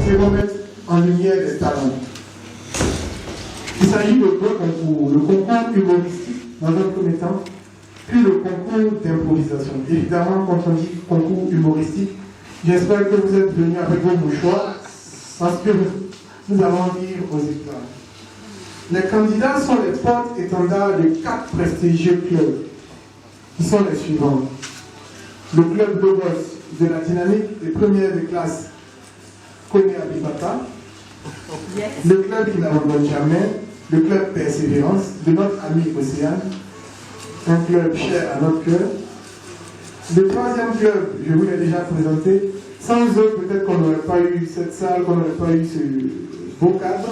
censé remettre en lumière les talents. Il s'agit de deux concours, le concours humoristique dans un premier temps, puis le concours d'improvisation. Évidemment, quand on dit concours humoristique, j'espère que vous êtes venus avec vos mouchoirs, parce que nous allons rire aux éclats. Les candidats sont les porte-étendards de 4 prestigieux clubs, qui sont les suivants. Le club Logos de la dynamique des premières de classe Kone Abibata, le club qui n'abandonne jamais, le club Persévérance de notre ami Océane, un club cher à notre cœur. Le troisième club, je vous l'ai déjà présenté, sans eux peut-être qu'on n'aurait pas eu cette salle, qu'on n'aurait pas eu ce beau cadre,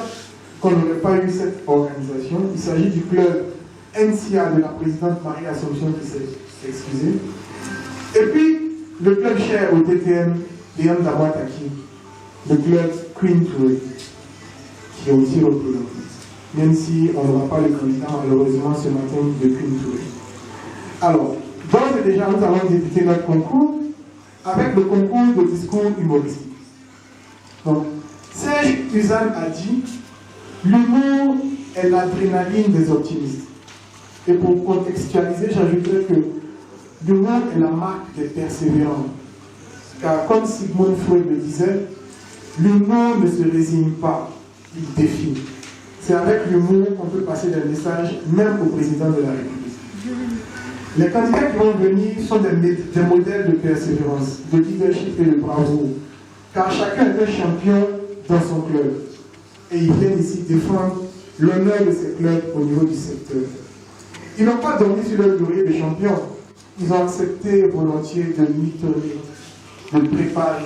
qu'on n'aurait pas eu cette organisation. Il s'agit du club NCA de la présidente Marie-Assomption qui s'est excusée. Et puis, le club cher au TTM, Léon Dawataki, le club Queen Touré, qui est aussi représenté. Même si on n'aura pas le candidat malheureusement ce matin de Queen Touré. Alors, d'ores et déjà, nous allons débuter notre concours avec le concours de discours humoristique. Donc, Serge Uzan a dit « L'humour est l'adrénaline des optimistes ». Et pour contextualiser, j'ajouterais que l'humour est la marque des persévérants. Car comme Sigmund Freud le disait, l'humour ne se résigne pas, il défie. C'est avec l'humour qu'on peut passer des messages, même au président de la République. Les candidats qui vont venir sont des modèles de persévérance, de leadership et de bravoure, car chacun est un champion dans son club. Et ils viennent ici défendre l'honneur de ces clubs au niveau du secteur. Ils n'ont pas dormi sur leur laurier de champion. Ils ont accepté volontiers de mitonner, de préparer,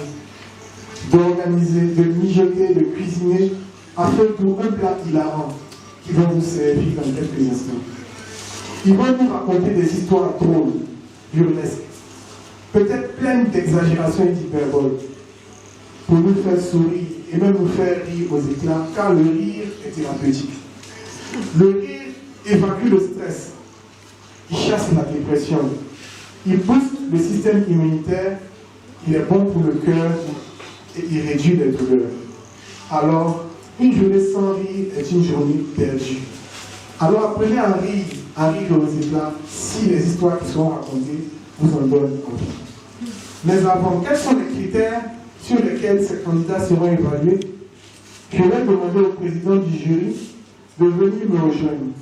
d'organiser, de mijoter, de cuisiner, afin pour un plat hilarant qui vont vous servir dans quelques instants. Ils vont nous raconter des histoires drôles, burlesques, peut-être pleines d'exagération et d'hyperbole, pour nous faire sourire et même nous faire rire aux éclats, car le rire est thérapeutique. Le rire évacue le stress, il chasse la dépression, il booste le système immunitaire, il est bon pour le cœur et il réduit les douleurs. Alors, une journée sans rire est une journée perdue. Alors apprenez à rire aux éclats si les histoires qui seront racontées vous en donnent envie. Mais avant, quels sont les critères sur lesquels ces candidats seront évalués? Je vais demander au président du jury de venir me rejoindre.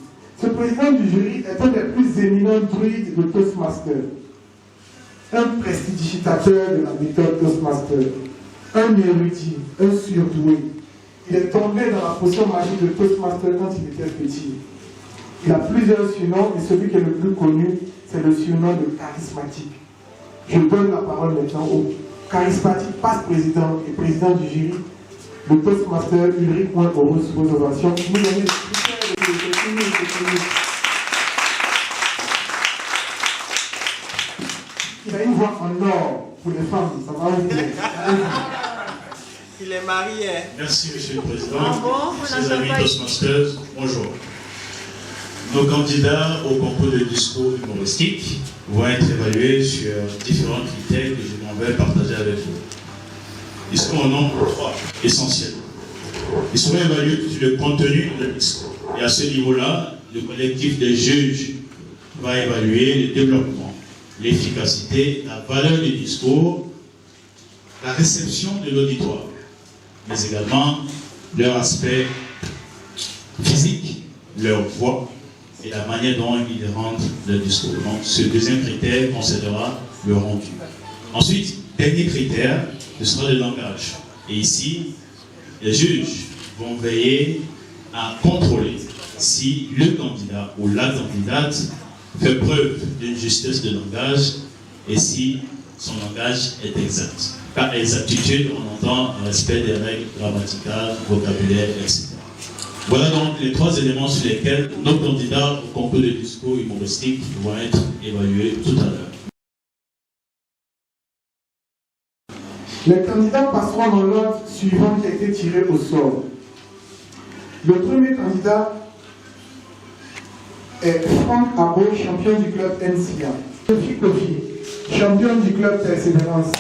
Ce président du jury est un des plus éminents druides de Toastmaster, un prestidigitateur de la méthode Toastmaster, un érudit, un surdoué. Il est tombé dans la potion magique de Toastmaster quand il était petit. Il a plusieurs surnoms et celui qui est le plus connu, c'est le surnom de charismatique. Je donne la parole maintenant au charismatique passe-président et président du jury, le Toastmaster Ulrich Moin-Horus, sous vos ovations. Vous donnez le critère de Il a une voix en or pour les femmes, ça va vous plaire. Il est marié. Merci, Monsieur le Président. Chers amis Toastmasters, bonjour. Nos candidats au concours de discours humoristique vont être évalués sur différents critères que je m'en vais partager avec vous. Ils seront au nombre de 3 essentiels. Ils seront évalués sur le contenu du discours. Et à ce niveau-là, le collectif des juges va évaluer le développement, l'efficacité, la valeur du discours, la réception de l'auditoire, mais également leur aspect physique, leur voix et la manière dont ils rendent le discours. Donc, ce deuxième critère concernera le rendu. Ensuite, dernier critère, ce sera le langage. Et ici, les juges vont veiller à contrôler si le candidat ou la candidate fait preuve d'une justesse de langage et si son langage est exact. Par exactitude, on entend un respect des règles grammaticales, vocabulaire, etc. Voilà donc les 3 éléments sur lesquels nos candidats au concours de discours humoristique vont être évalués tout à l'heure. Les candidats passeront dans l'ordre suivant qui a été tiré au sort. Le premier candidat est Franck Abo, champion du club NCA. Sophie Kofi, champion du club Persévérance.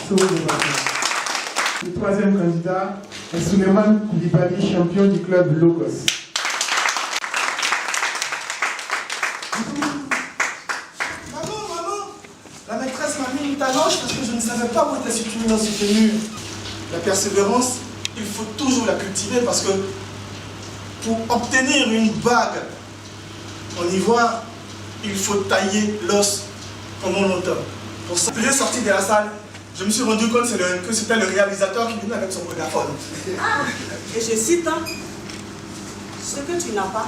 Le troisième candidat est Souleymane Koulibaly, champion du club Logos. Maman, la maîtresse m'a mis une taloche parce que je ne savais pas où était situé dans cette mur. La persévérance, il faut toujours la cultiver parce que pour obtenir une bague en ivoire, il faut tailler l'os pendant longtemps. Pour ça, je suis sorti de la salle, je me suis rendu compte que c'était le réalisateur qui venait avec son mégaphone. Et je cite, hein, ce que tu n'as pas,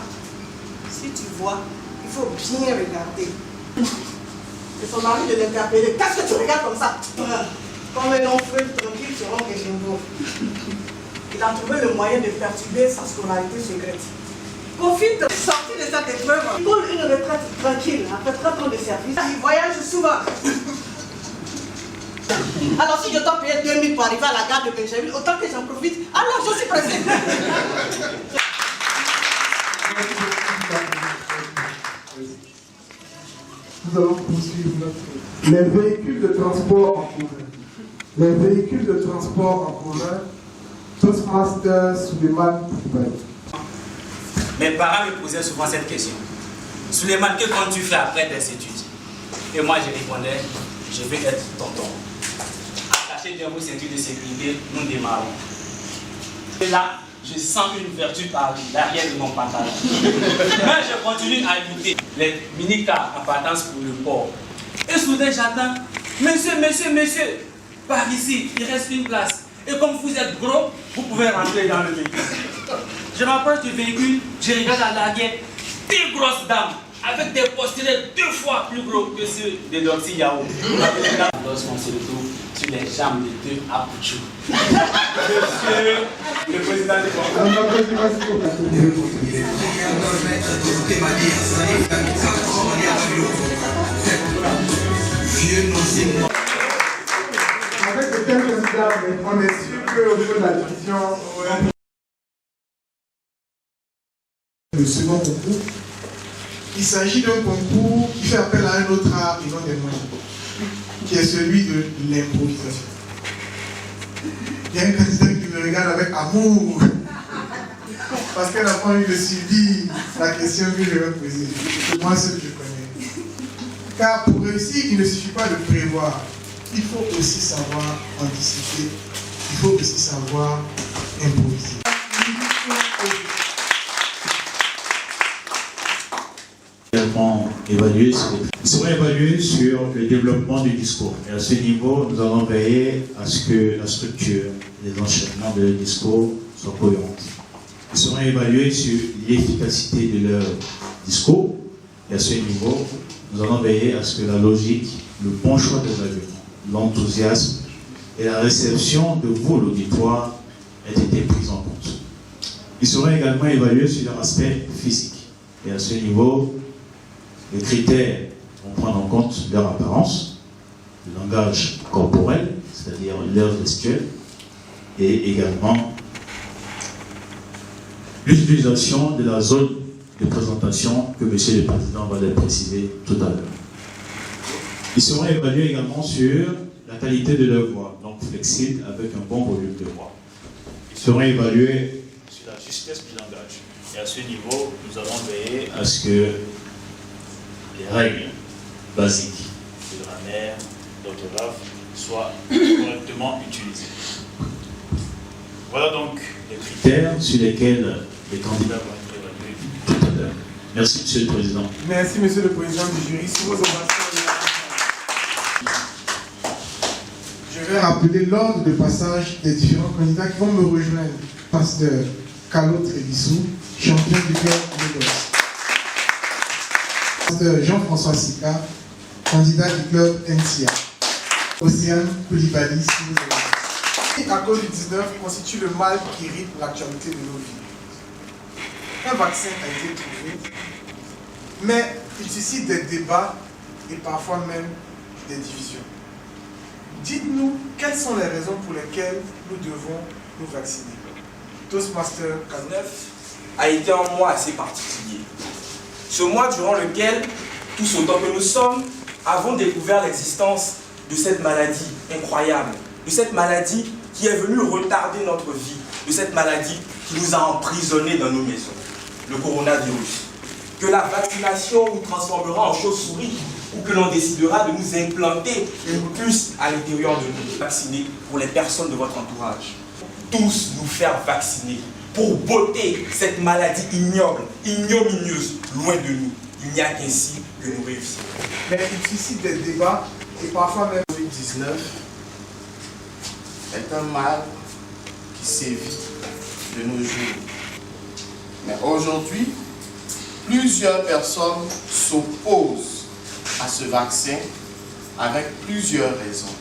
si tu vois, il faut bien regarder. Et son mari de l'interpeller, qu'est-ce que tu regardes comme ça? Comme un enfant tranquille sur un Kéjimbo. Il a trouvé le moyen de perturber sa scolarité secrète. Profite de sortir de cette épreuve. Il prend une retraite tranquille, après 30 ans de service. Il voyage souvent. Alors si je dois payer 2000 pour arriver à la gare de Benjamin, autant que j'en profite, alors je suis pressé. Nous allons poursuivre notre... Les véhicules de transport en commun. Les véhicules de transport en commun, Toastmaster Souleymane Koulibaly. Mes parents me posaient souvent cette question. Souleymane, que comptes-tu faire après tes études? Et moi je répondais, je vais être tonton. Attachez bien vos ceintures de sécurité, nous démarrons. Et là, je sens une ouverture par l'arrière de mon pantalon. Mais je continue à écouter les mini-cars en partance pour le port. Et soudain j'attends, monsieur, par ici, il reste une place. Et comme vous êtes gros, vous pouvez rentrer dans le véhicule. Je m'approche du véhicule, je regarde à l'arrière, deux grosses dames avec des postulets 2 fois plus gros que ceux de Doxy Yao. Lorsqu'on se retrouve sur les jambes de 2 Apouchou. Monsieur le président du Avec de tels candidats, on est sûr qu'au niveau de la division, le second concours, il s'agit d'un concours qui fait appel à un autre art et non des moyens, qui est celui de l'improvisation. Il y a un candidat qui me regarde avec amour, parce qu'elle n'a pas eu de suivi la question que je vais poser. Moi, ce que je connais. Car pour réussir, il ne suffit pas de prévoir. Il faut aussi savoir anticiper. Il faut aussi savoir improviser. Ils seront évalués sur le développement du discours. Et à ce niveau, nous allons veiller à ce que la structure, les enchaînements de discours soient cohérentes. Ils seront évalués sur l'efficacité de leur discours. Et à ce niveau, nous allons veiller à ce que la logique, le bon choix des arguments, l'enthousiasme et la réception de vous, l'auditoire, aient été pris en compte. Ils seront également évalués sur leur aspect physique. Et à ce niveau, les critères vont prendre en compte leur apparence, le langage corporel, c'est-à-dire leur gestuelle, et également l'utilisation de la zone de présentation que M. le Président va les préciser tout à l'heure. Ils seront évalués également sur la qualité de leur voix, donc flexible avec un bon volume de voix. Ils seront évalués sur la justesse du langage. Et à ce niveau, nous allons veiller à ce que les règles basiques de grammaire, d'orthographe soient correctement utilisées. Voilà donc les critères sur lesquels les candidats vont être évalués tout à l'heure. Merci, Monsieur le Président. Merci, Monsieur le Président du jury. Sous vos ovations, je vais rappeler l'ordre de passage des différents candidats qui vont me rejoindre. Pasteur Carlo Trébissou, champion du club Lagos. Pasteur Jean-François Sika, candidat du club NCA. Océane Koulibaly, si vous avez. La Covid-19 constitue le mal qui rythme l'actualité de nos vies. Un vaccin a été trouvé, mais il suscite des débats et parfois même des divisions. Dites-nous quelles sont les raisons pour lesquelles nous devons nous vacciner. Toastmaster 19 a été un mois assez particulier. Ce mois durant lequel, tous autant que nous sommes, avons découvert l'existence de cette maladie incroyable, de cette maladie qui est venu retarder notre vie de cette maladie qui nous a emprisonnés dans nos maisons, le coronavirus. Que la vaccination nous transformera en chauve-souris ou que l'on décidera de nous implanter une puce à l'intérieur de nous. Vacciner pour les personnes de votre entourage. Tous nous faire vacciner pour botter cette maladie ignoble, ignominieuse, loin de nous. Il n'y a qu'ainsi que nous réussirons. Mais il suscite des débats et parfois même Covid-19 est un mal qui sévit de nos jours. Mais aujourd'hui, plusieurs personnes s'opposent à ce vaccin avec plusieurs raisons.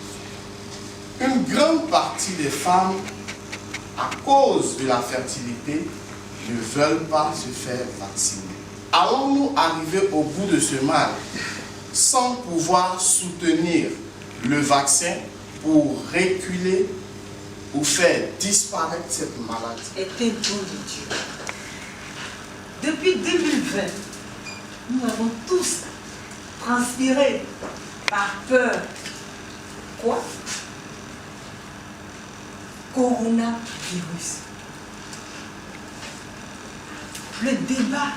Une grande partie des femmes, à cause de la fertilité, ne veulent pas se faire vacciner. Allons-nous arriver au bout de ce mal sans pouvoir soutenir le vaccin pour reculer ou faire disparaître cette maladie? Est un don de Dieu. Depuis 2020, nous avons tous transpiré par peur. Quoi? Coronavirus. Le débat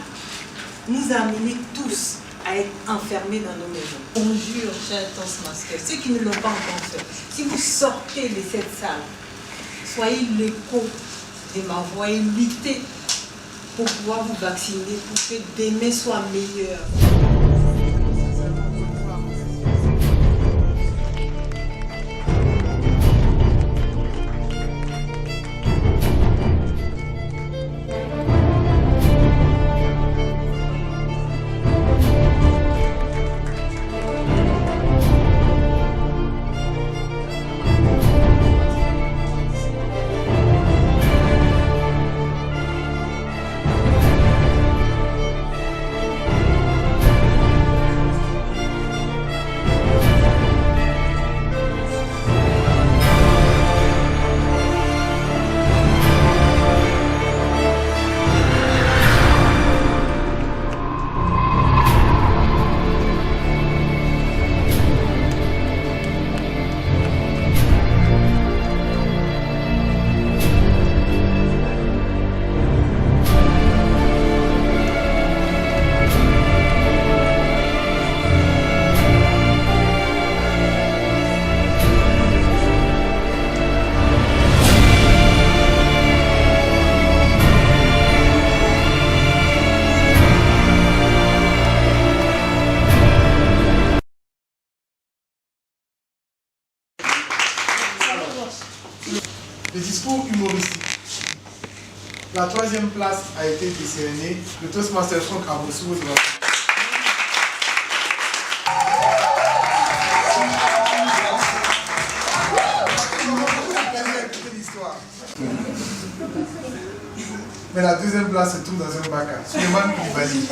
nous a amenés tous à être enfermés dans nos maisons. On jure, chers Toastmasters, ceux qui ne l'ont pas encore fait, si vous sortez de cette salle, soyez l'écho de ma voix et luttez pour pouvoir vous vacciner, pour que demain soit meilleur. Le discours humoristique. La 3e place a été décernée. Le Toastmaster Franck Abossou. Mais la 2e place se trouve dans un bac à Suleiman Koulibaly.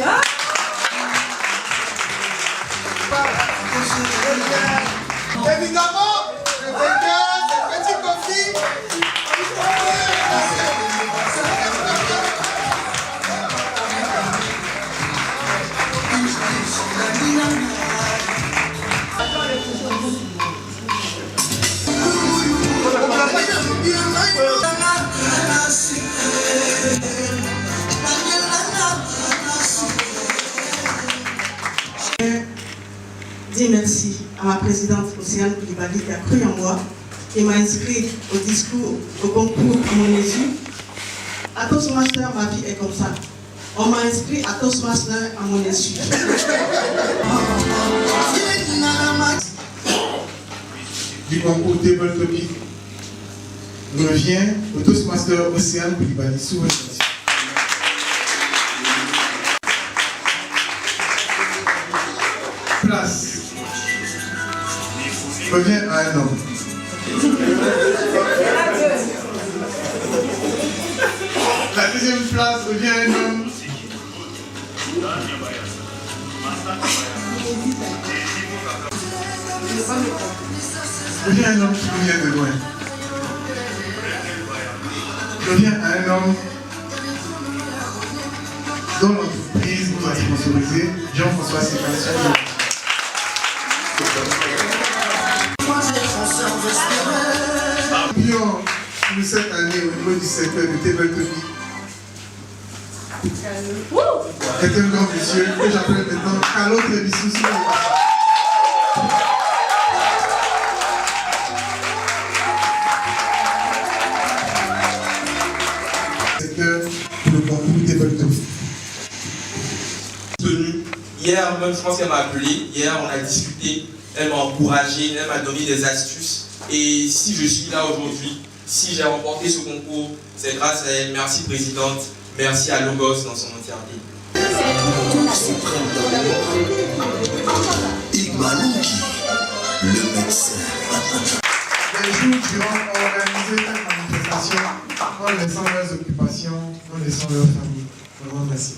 Évidemment, le vainqueur, c'est Petit Kofi. Dis merci à ma présidente Océane Koulibaly qui a cru en moi et m'a inscrit au discours, au concours à mon insu. À Toastmaster, ma vie est comme ça. On m'a inscrit à Toastmaster à mon insu. Du concours Table Topic revient au Toastmaster Océane Koulibaly sous place revient à un homme. La 2e place revient à un homme. Revient à un homme qui vient de loin. Revient à un homme dont l'entreprise nous a sponsorisé, Jean-François Sébastien. Champion nous cette année au niveau du secteur de Tabletopie. C'est un grand monsieur que j'appelle maintenant Carlo Trebissou. Secteur pour le concours Tabletopie. Hier, même, je pense qu'elle m'a appelé. Hier, on a discuté. Elle m'a encouragé, elle m'a donné des astuces. Et si je suis là aujourd'hui, si j'ai remporté ce concours, c'est grâce à elle. Merci, présidente. Merci à Logos dans son entièreté. Igmalouki, le médecin. Les jours durant organiser une manifestation en laissant leurs occupations, en laissant leur famille. Vraiment merci.